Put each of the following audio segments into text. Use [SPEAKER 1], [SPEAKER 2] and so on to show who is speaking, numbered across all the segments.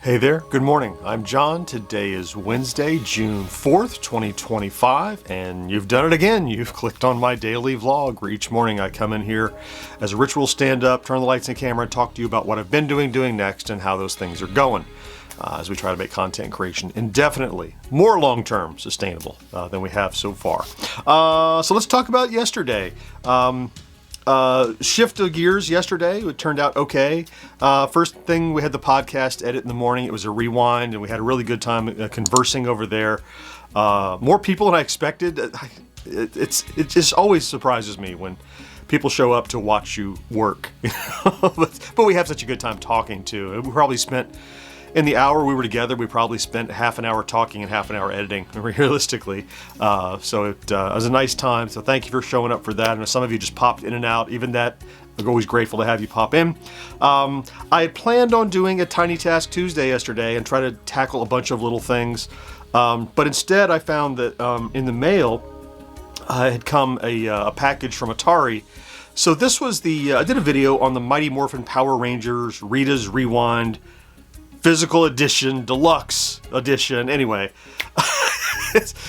[SPEAKER 1] Hey there, good morning. I'm John. Today is Wednesday, June 4th, 2025, and you've done it again. You've clicked on my daily vlog where each morning I come in here as a ritual stand up, turn the lights and camera, and talk to you about what I've been doing next, and how those things are going as we try to make content creation indefinitely more long-term sustainable than we have so far. So let's talk about yesterday. Shift of gears yesterday. It turned out okay. First thing, we had the podcast edit in the morning. It was a rewind, and we had a really good time conversing over there. More people than I expected. It just always surprises me when people show up to watch you work. but we have such a good time talking too. We probably spent, in the hour we were together, we probably spent half an hour talking and half an hour editing, realistically. So it was a nice time. So thank you for showing up for that. And some of you just popped in and out. Even that, I'm always grateful to have you pop in. I had planned on doing a Tiny Task Tuesday yesterday and try to tackle a bunch of little things. But instead, I found that in the mail had come a package from Atari. So this was I did a video on the Mighty Morphin Power Rangers Rita's Rewind Physical Edition, Deluxe Edition, anyway.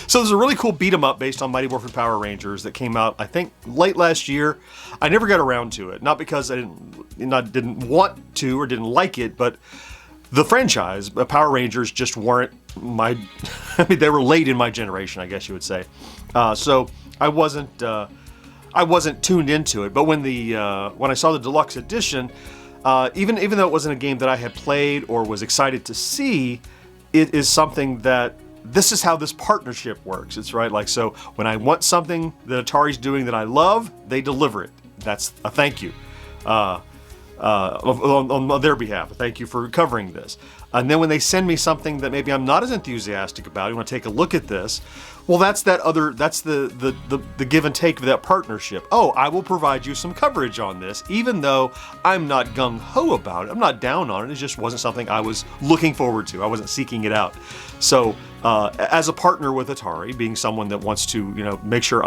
[SPEAKER 1] So there's a really cool beat 'em up based on Mighty Morphin Power Rangers that came out, I think, late last year. I never got around to it, not because I didn't want to or didn't like it, but the franchise, Power Rangers, just weren't I mean, they were late in my generation, I guess you would say. So I wasn't tuned into it. But when I saw the Deluxe Edition, even though it wasn't a game that I had played or was excited to see, it is something that this is how this partnership works. It's right, like, so when I want something that Atari's doing that I love, they deliver it. That's a thank you on their behalf. A thank you for covering this. And then when they send me something that maybe I'm not as enthusiastic about, you want to take a look at this. Well, that's the give and take of that partnership. Oh, I will provide you some coverage on this, even though I'm not gung-ho about it. I'm not down on it. It just wasn't something I was looking forward to. I wasn't seeking it out. So as a partner with Atari, being someone that wants to, make sure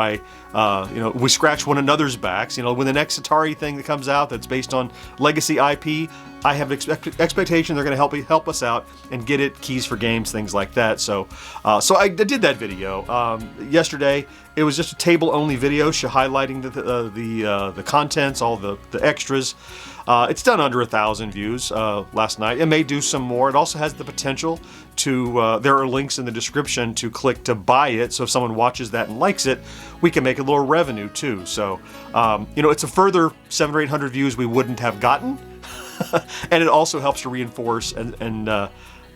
[SPEAKER 1] we scratch one another's backs. When the next Atari thing that comes out that's based on legacy IP, I have expectation they're going to help us out and get it, keys for games, things like that. So I did that video yesterday. It was just a table-only video, highlighting the contents, all the extras. It's done under 1,000 views last night. It may do some more. It also has the potential to. There are links in the description to click to buy it. So if someone watches that and likes it, we can make a little revenue too. So it's a further 700 or 800 views we wouldn't have gotten. And it also helps to reinforce and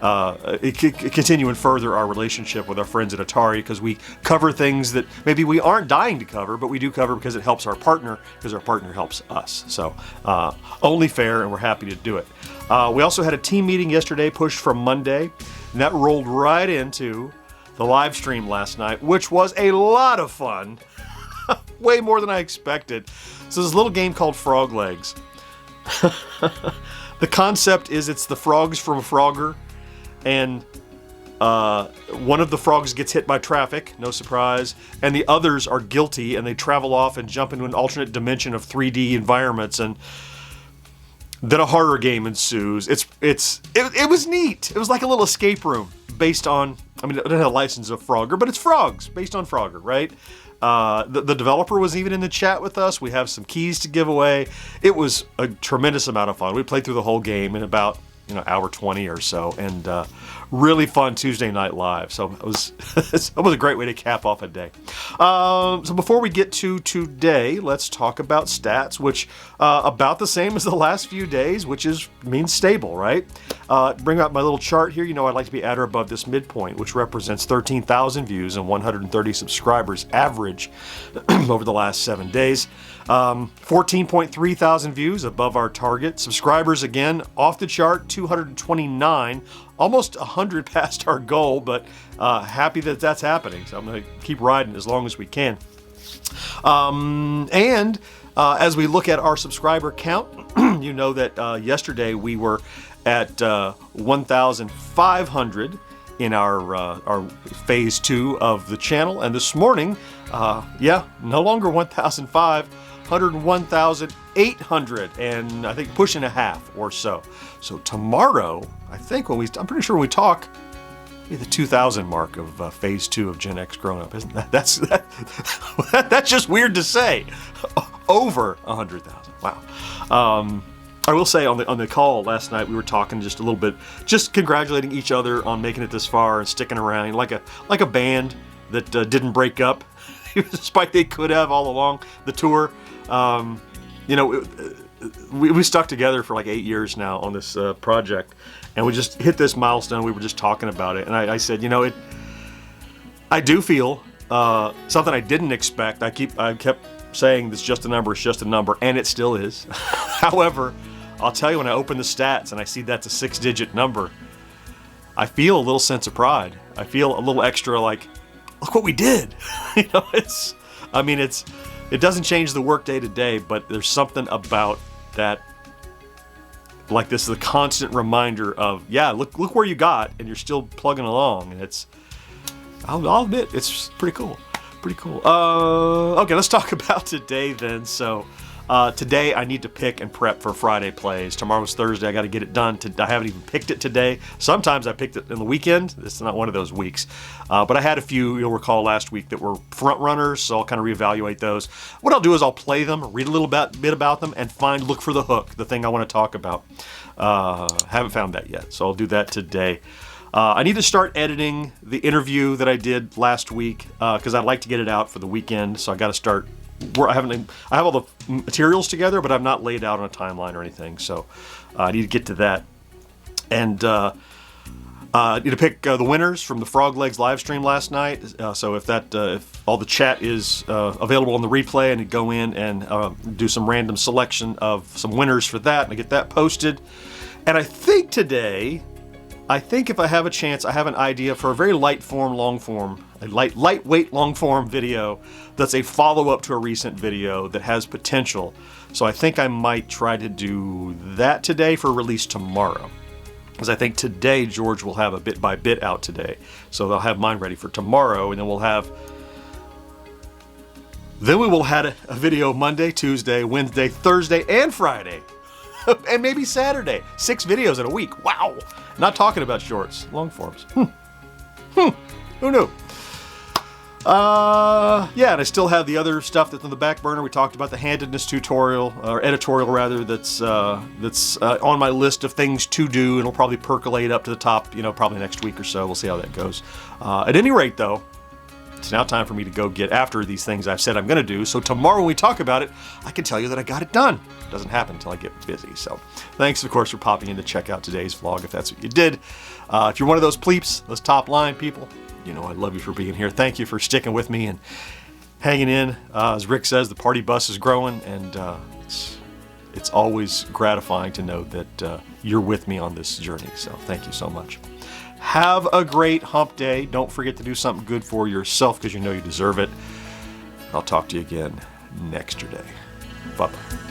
[SPEAKER 1] continue and further our relationship with our friends at Atari, because we cover things that maybe we aren't dying to cover, but we do cover because it helps our partner, because our partner helps us. So only fair, and we're happy to do it. We also had a team meeting yesterday, pushed from Monday, and that rolled right into the live stream last night, which was a lot of fun. Way more than I expected. So there's a little game called Frog Legs. The concept is it's the frogs from Frogger, and one of the frogs gets hit by traffic, no surprise, and the others are guilty, and they travel off and jump into an alternate dimension of 3D environments, and then a horror game ensues. It was neat. It was like a little escape room based on, it doesn't have a license of Frogger, but it's frogs based on Frogger, right? The developer was even in the chat with us. We have some keys to give away. It was a tremendous amount of fun. We played through the whole game in about hour 20 or so, and really fun Tuesday night live. So it was a great way to cap off a day. So before we get to today, let's talk about stats, which about the same as the last few days, which means stable, right? Bring up my little chart here. I'd like to be at or above this midpoint, which represents 13,000 views and 130 subscribers average over the last 7 days. 14.3 thousand views above our target. Subscribers, again, off the chart, 229, almost 100 past our goal, but happy that that's happening. So I'm going to keep riding as long as we can. And as we look at our subscriber count, you know that yesterday we were at 1,500 in our phase 2 of the channel, and this morning, no longer 1,005, 101,000 800 and I think pushing a half or so. So tomorrow, I think I'm pretty sure when we talk, the 2,000 mark of phase 2 of GenXGrownUp. Isn't that? That's just weird to say. Over 100,000. Wow. I will say on the call last night we were talking just a little bit, just congratulating each other on making it this far and sticking around like a band that didn't break up, despite they could have all along the tour. We stuck together for like 8 years now on this project, and we just hit this milestone. We were just talking about it, and I said, I do feel something I didn't expect. I kept saying it's just a number, it's just a number, and it still is. However, I'll tell you, when I open the stats and I see that's a 6-digit number, I feel a little sense of pride. I feel a little extra like, look what we did. It doesn't change the work day to day, but there's something about that. Like, this is a constant reminder of, look where you got, and you're still plugging along, and I'll admit, it's pretty cool. Pretty cool. Okay, let's talk about today then. So, today I need to pick and prep for Friday plays. Tomorrow's Thursday. I got to get it done. I haven't even picked it today. Sometimes I picked it in the weekend. It's not one of those weeks. But I had a few, you'll recall last week, that were front runners, so I'll kind of reevaluate those. What I'll do is I'll play them, read a little bit about them, and look for the hook, the thing I want to talk about. Haven't found that yet, so I'll do that today. I need to start editing the interview that I did last week because I'd like to get it out for the weekend. So I got to start. I have all the materials together, but I've not laid out on a timeline or anything. So I need to get to that, and I need to pick the winners from the Frog Legs live stream last night. So if all the chat is available on the replay, I need to go in and do some random selection of some winners for that, and I get that posted. And I think today, if I have a chance, I have an idea for a very lightweight long form video that's a follow-up to a recent video that has potential. So I think I might try to do that today for release tomorrow. Because I think today George will have a bit by bit out today. So they'll have mine ready for tomorrow, and then we will have a video Monday, Tuesday, Wednesday, Thursday, and Friday. And maybe Saturday. 6 videos in a week. Wow. Not talking about shorts, long forms. Who knew? And I still have the other stuff that's on the back burner. We talked about the handedness tutorial, or editorial rather, that's on my list of things to do, and it'll probably percolate up to the top, probably next week or so. We'll see how that goes. At any rate, though, it's now time for me to go get after these things I've said I'm going to do. So tomorrow when we talk about it, I can tell you that I got it done. It doesn't happen until I get busy. So thanks, of course, for popping in to check out today's vlog, if that's what you did. If you're one of those pleeps, those top line people, I love you for being here. Thank you for sticking with me and hanging in. As Rick says, the party bus is growing, and it's always gratifying to know that you're with me on this journey. So thank you so much. Have a great hump day. Don't forget to do something good for yourself because you know you deserve it. I'll talk to you again next day. Bye-bye.